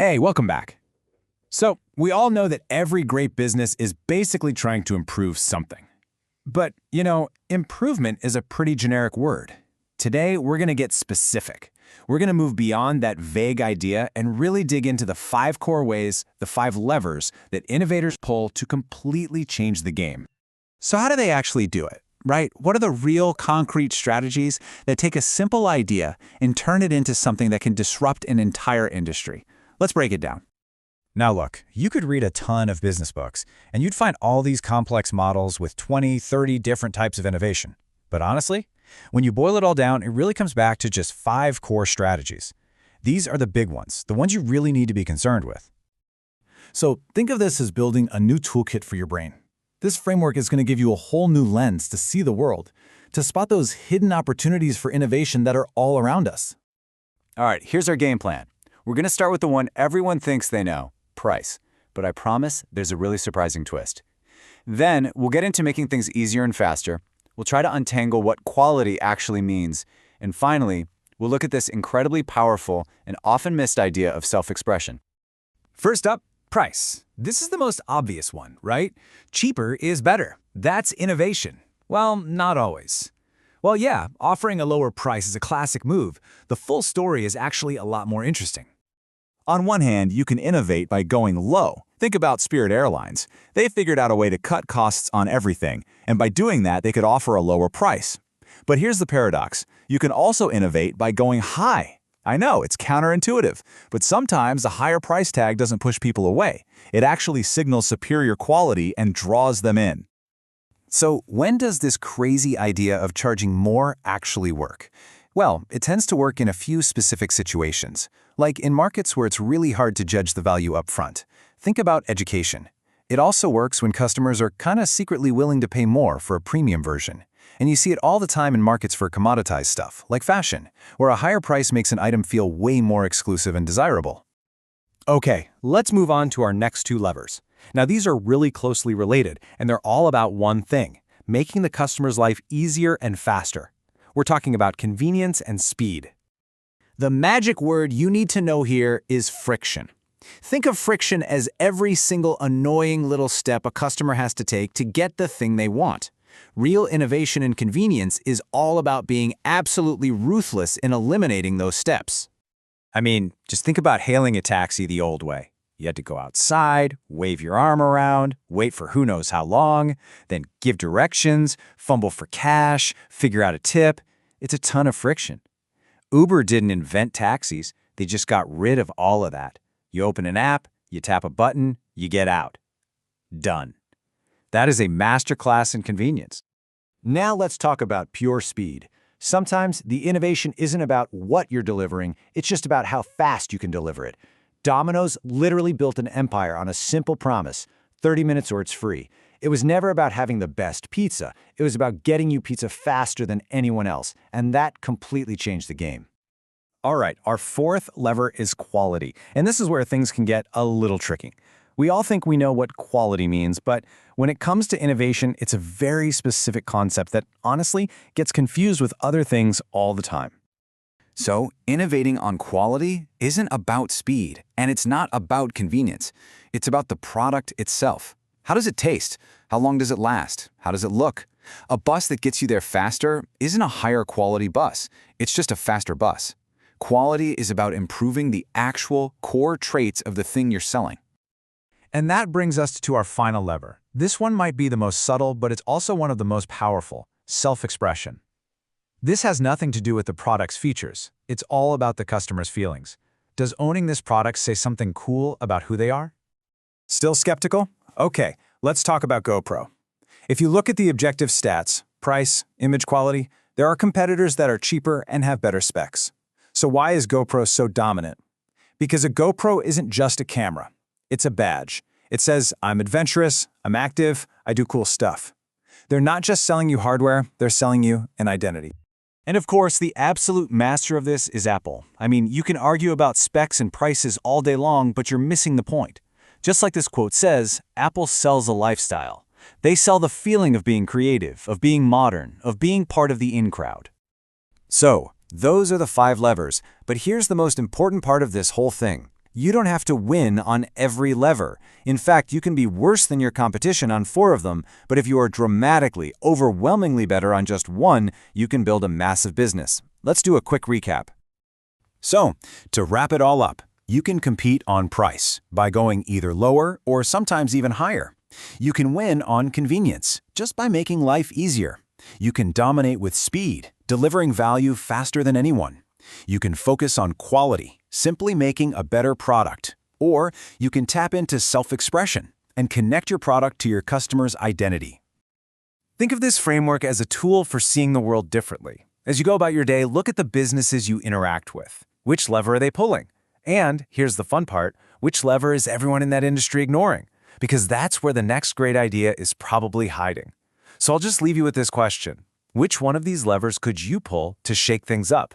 Hey, welcome back. So, we all know that every great business is basically trying to improve something. But, improvement is a pretty generic word. Today, we're going to get specific. We're going to move beyond that vague idea and really dig into the 5 core ways, the 5 levers that innovators pull to completely change the game. So how do they actually do it, right? What are the real concrete strategies that take a simple idea and turn it into something that can disrupt an entire industry? Let's break it down. Now look, you could read a ton of business books, and you'd find all these complex models with 20, 30 different types of innovation. But honestly, when you boil it all down, it really comes back to just 5 core strategies. These are the big ones, the ones you really need to be concerned with. So think of this as building a new toolkit for your brain. This framework is going to give you a whole new lens to see the world, to spot those hidden opportunities for innovation that are all around us. All right, here's our game plan. We're going to start with the one everyone thinks they know, price. But I promise there's a really surprising twist. Then we'll get into making things easier and faster. We'll try to untangle what quality actually means. And finally, we'll look at this incredibly powerful and often missed idea of self-expression. First up, price. This is the most obvious one, right? Cheaper is better. That's innovation. Well, not always. Well, yeah, offering a lower price is a classic move. The full story is actually a lot more interesting. On one hand, you can innovate by going low. Think about Spirit Airlines. They figured out a way to cut costs on everything, and by doing that, they could offer a lower price. But here's the paradox. You can also innovate by going high. I know, it's counterintuitive, but sometimes a higher price tag doesn't push people away. It actually signals superior quality and draws them in. So when does this crazy idea of charging more actually work? Well, it tends to work in a few specific situations, like in markets where it's really hard to judge the value up front. Think about education. It also works when customers are kind of secretly willing to pay more for a premium version. And you see it all the time in markets for commoditized stuff, like fashion, where a higher price makes an item feel way more exclusive and desirable. Okay, let's move on to our next 2 levers. Now, these are really closely related, and they're all about one thing: making the customer's life easier and faster. We're talking about convenience and speed. The magic word you need to know here is friction. Think of friction as every single annoying little step a customer has to take to get the thing they want. Real innovation and convenience is all about being absolutely ruthless in eliminating those steps. I mean, just think about hailing a taxi the old way. You had to go outside, wave your arm around, wait for who knows how long, then give directions, fumble for cash, figure out a tip. It's a ton of friction. Uber didn't invent taxis. They just got rid of all of that. You open an app, you tap a button, you get out. Done. That is a masterclass in convenience. Now let's talk about pure speed. Sometimes the innovation isn't about what you're delivering, it's just about how fast you can deliver it. Domino's literally built an empire on a simple promise: 30 minutes or it's free. It was never about having the best pizza. It was about getting you pizza faster than anyone else, and that completely changed the game. All right, our 4th lever is quality, and this is where things can get a little tricky. We all think we know what quality means, but when it comes to innovation, it's a very specific concept that honestly gets confused with other things all the time. So, innovating on quality isn't about speed, and it's not about convenience. It's about the product itself. How does it taste? How long does it last? How does it look? A bus that gets you there faster isn't a higher quality bus. It's just a faster bus. Quality is about improving the actual core traits of the thing you're selling. And that brings us to our final lever. This one might be the most subtle, but it's also one of the most powerful: self-expression. This has nothing to do with the product's features. It's all about the customer's feelings. Does owning this product say something cool about who they are? Still skeptical? Okay, let's talk about GoPro. If you look at the objective stats, price, image quality, there are competitors that are cheaper and have better specs. So why is GoPro so dominant? Because a GoPro isn't just a camera. It's a badge. It says, I'm adventurous, I'm active, I do cool stuff. They're not just selling you hardware, they're selling you an identity. And of course, the absolute master of this is Apple. I mean, you can argue about specs and prices all day long, but you're missing the point. Just like this quote says, Apple sells a lifestyle. They sell the feeling of being creative, of being modern, of being part of the in-crowd. So, those are the 5 levers, but here's the most important part of this whole thing. You don't have to win on every lever. In fact, you can be worse than your competition on 4 of them, but if you are dramatically, overwhelmingly better on just 1, you can build a massive business. Let's do a quick recap. So, to wrap it all up, you can compete on price by going either lower or sometimes even higher. You can win on convenience just by making life easier. You can dominate with speed, delivering value faster than anyone. You can focus on quality, simply making a better product. Or you can tap into self-expression and connect your product to your customer's identity. Think of this framework as a tool for seeing the world differently. As you go about your day, look at the businesses you interact with. Which lever are they pulling? And here's the fun part, which lever is everyone in that industry ignoring? Because that's where the next great idea is probably hiding. So I'll just leave you with this question. Which one of these levers could you pull to shake things up?